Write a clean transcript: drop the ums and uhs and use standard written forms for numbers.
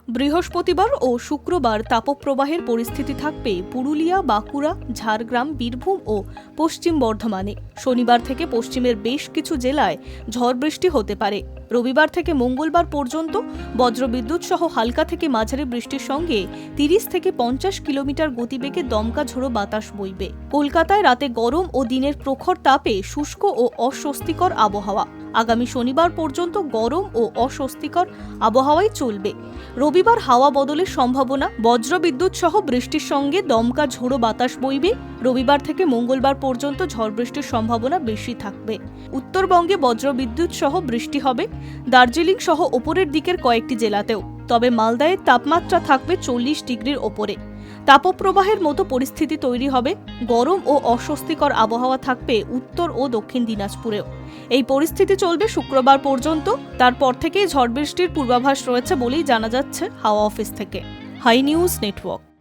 বৃহস্পতিবার ও শুক্রবার তাপপ্রবাহের পরিস্থিতি থাকবে পুরুলিয়া, বাঁকুড়া, ঝাড়গ্রাম, বীরভূম ও পশ্চিম বর্ধমানে। শনিবার থেকে পশ্চিমের বেশ কিছু জেলায় ঝড় বৃষ্টি হতে পারে। রবিবার থেকে মঙ্গলবার পর্যন্ত বজ্রবিদ্যুৎ সহ হালকা থেকে মাঝারি বৃষ্টির সঙ্গে 30 থেকে 50 কিলোমিটার গতিবেগে দমকা ঝোড়ো বাতাস বইবে। কলকাতায় রাতে গরম ও দিনের প্রখর তাপে শুষ্ক ও অস্বস্তিকর আবহাওয়া। আগামী শনিবার পর্যন্ত গরম ও অস্বস্তিকর আবহাওয়াই চলবে। রবিবার হাওয়া বদলের সম্ভাবনা, বজ্রবিদ্যুৎ সহ বৃষ্টির সঙ্গে দমকা ঝোড়ো বাতাস বইবে। রবিবার থেকে মঙ্গলবার পর্যন্ত ঝড় বৃষ্টির সম্ভাবনা বেশি থাকবে। উত্তরবঙ্গে বজ্রবিদ্যুৎ সহ বৃষ্টি হবে, দার্জিলিং সহ ওপরের দিকের কয়েকটি জেলাতেও। তবে মালদায় তাপমাত্রা থাকবে 40 ডিগ্রির ওপরে। তাপপ্রবাহের মতো পরিস্থিতি তৈরি হবে। গরম ও অস্বস্তিকর আবহাওয়া থাকবে উত্তর ও দক্ষিণ দিনাজপুরেও। এই পরিস্থিতি চলবে শুক্রবার পর্যন্ত। তারপর থেকেই ঝড় বৃষ্টির পূর্বাভাস রয়েছে বলেই জানা যাচ্ছে হাওয়া অফিস থেকে। Hi news network.